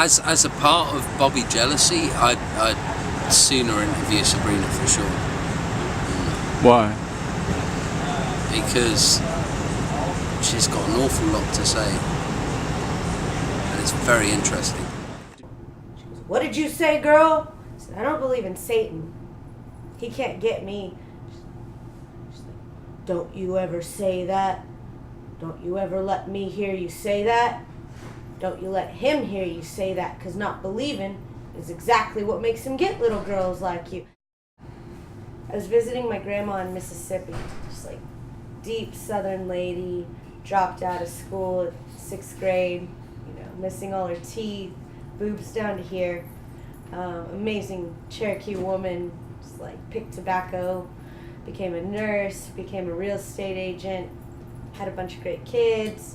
As a part of Bobby Jealousy, I'd sooner interview Sabrina for sure. Why? Because she's got an awful lot to say, and it's very interesting. What did you say, girl? I said, I don't believe in Satan. He can't get me. She's like, don't you ever say that. Don't you ever let me hear you say that. Don't you let him hear you say that, because not believing is exactly what makes him get little girls like you. I was visiting my grandma in Mississippi, just like deep southern lady, dropped out of school at 6th grade, missing all her teeth, boobs down to here. Amazing Cherokee woman, just like picked tobacco, became a nurse, became a real estate agent, had a bunch of great kids.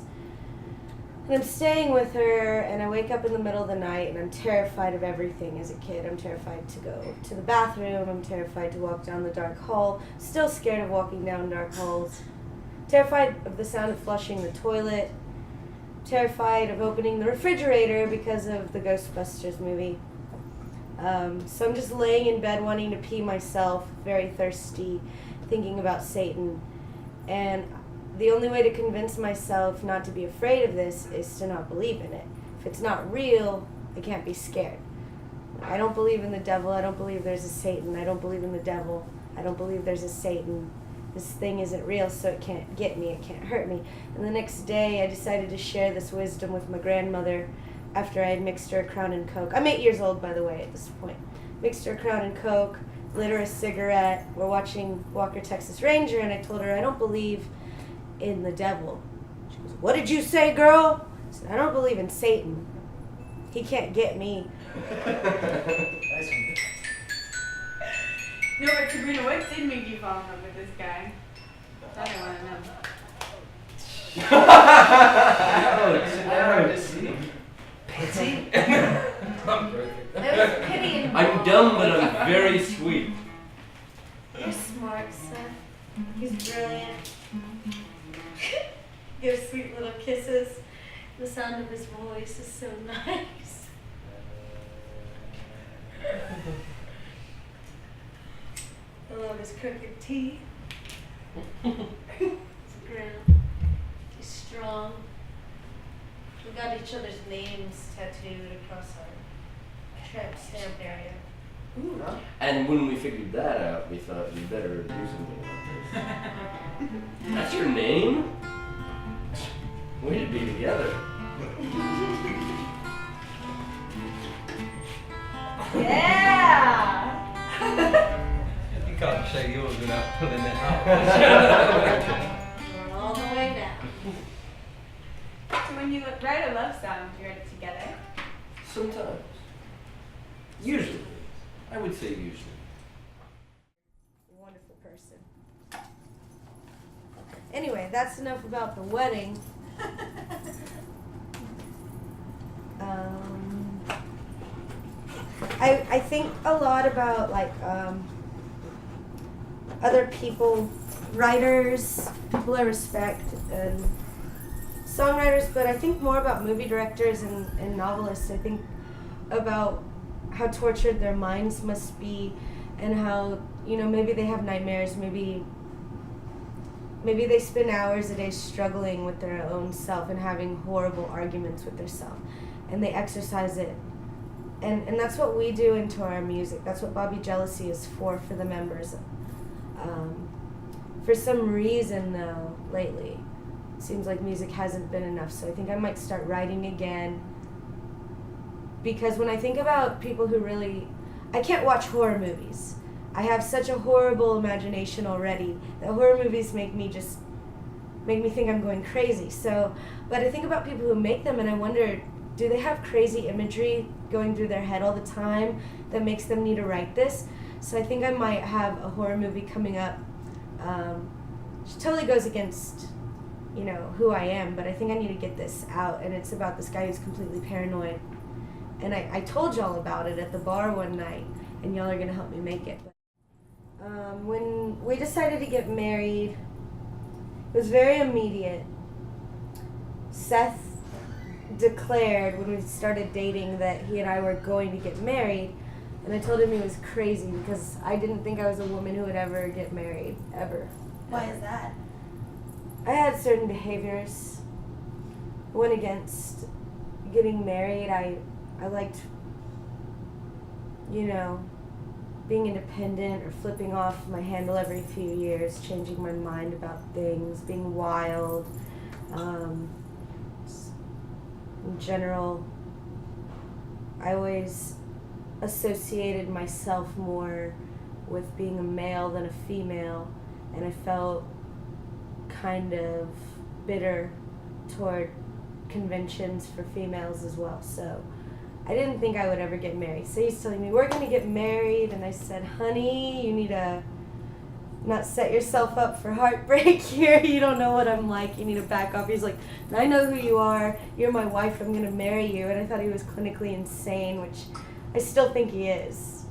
And I'm staying with her, and I wake up in the middle of the night, and I'm terrified of everything as a kid. I'm terrified to go to the bathroom. I'm terrified to walk down the dark hall. Still scared of walking down dark halls. Terrified of the sound of flushing the toilet. Terrified of opening the refrigerator because of the Ghostbusters movie. So I'm just laying in bed wanting to pee myself, very thirsty, thinking about Satan. And the only way to convince myself not to be afraid of this is to not believe in it. If it's not real, I can't be scared. I don't believe in the devil. I don't believe there's a Satan. I don't believe in the devil. I don't believe there's a Satan. This thing isn't real, so it can't get me. It can't hurt me. And the next day, I decided to share this wisdom with my grandmother after I had mixed her a Crown and Coke. I'm 8 years old, by the way, at this point. Mixed her a Crown and Coke, lit her a cigarette. We're watching Walker, Texas Ranger, and I told her I don't believe in the devil. She goes, what did you say, girl? I said, I don't believe in Satan. He can't get me. No, but Sabrina, what did make you fall in love with this guy? I don't want to know. Pity? There was pity involved. I'm dumb, but I'm very sweet. You're smart, son. He's brilliant. Gives sweet little kisses. The sound of his voice is so nice. I love his crooked teeth. His grin. He's strong. We got each other's names tattooed across our tramp stamp area. Ooh. And when we figured that out, we thought we better do something about this. That's your name? We should be together. Yeah! You can't show yours without pulling it out. We're all the way down. So when you write a love song, do you write it together? Sometimes. Usually. I would say usually. Wonderful person. Anyway, that's enough about the wedding. I think a lot about other people, writers, people I respect, and songwriters, but I think more about movie directors and novelists. I think about how tortured their minds must be, and how, maybe they have nightmares, maybe they spend hours a day struggling with their own self and having horrible arguments with their self, and they exercise it. And that's what we do into our music. That's what Bobby Jealousy is for the members. For some reason, though, lately, it seems like music hasn't been enough, so I think I might start writing again. Because when I think about people who really... I can't watch horror movies. I have such a horrible imagination already that horror movies make me think I'm going crazy. But I think about people who make them, and I wonder, do they have crazy imagery going through their head all the time that makes them need to write this? So I think I might have a horror movie coming up. Which totally goes against, who I am, but I think I need to get this out, and it's about this guy who's completely paranoid. And I told y'all about it at the bar one night, and y'all are gonna help me make it. When we decided to get married, it was very immediate. Seth declared when we started dating that he and I were going to get married, and I told him he was crazy because I didn't think I was a woman who would ever get married, ever. Why is that? I had certain behaviors. I went against getting married. I liked, being independent or flipping off my handle every few years, changing my mind about things, being wild. In general, I always associated myself more with being a male than a female, and I felt kind of bitter toward conventions for females as well. So I didn't think I would ever get married. So he's telling me, we're going to get married, and I said, honey, you need to not set yourself up for heartbreak here. You don't know what I'm like. You need to back off. He's like, I know who you are. You're my wife. I'm going to marry you. And I thought he was clinically insane, which I still think he is.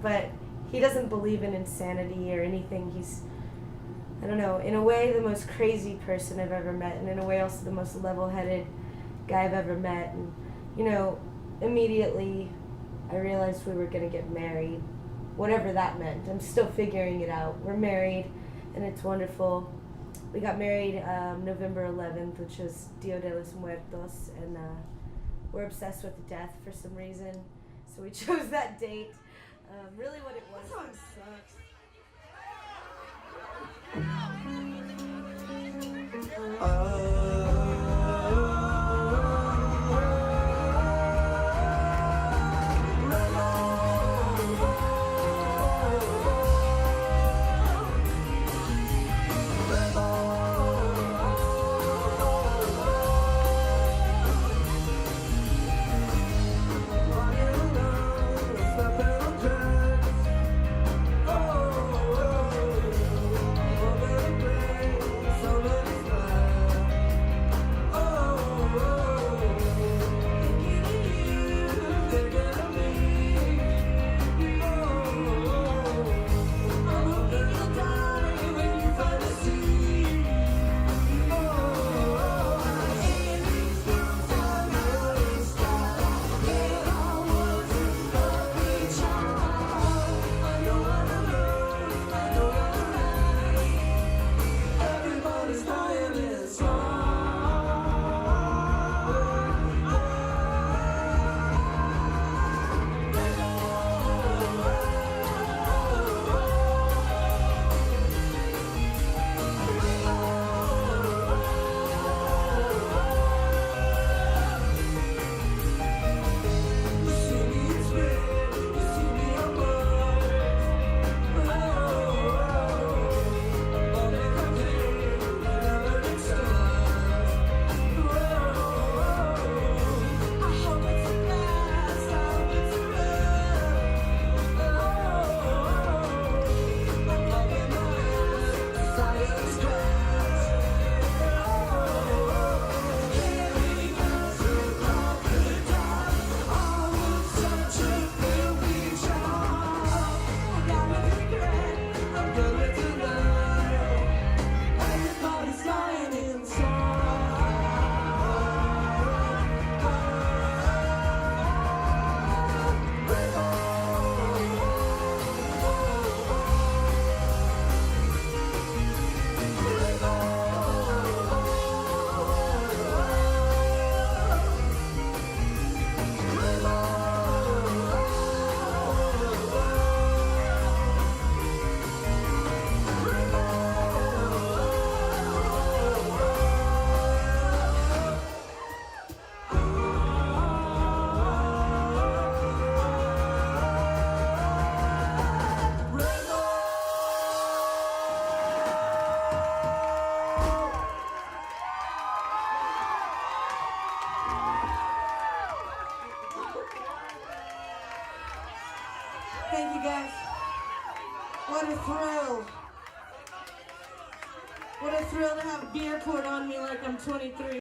But he doesn't believe in insanity or anything. He's, I don't know, in a way the most crazy person I've ever met, and in a way also the most level-headed guy I've ever met. And, immediately I realized we were going to get married, whatever that meant. I'm still figuring it out. We're married, and it's wonderful. We got married November 11th, which was Dia de los Muertos, and we're obsessed with death for some reason, so we chose that date. Really what it was. This song sucks. Thank you guys. What a thrill. What a thrill to have beer poured on me like I'm 23.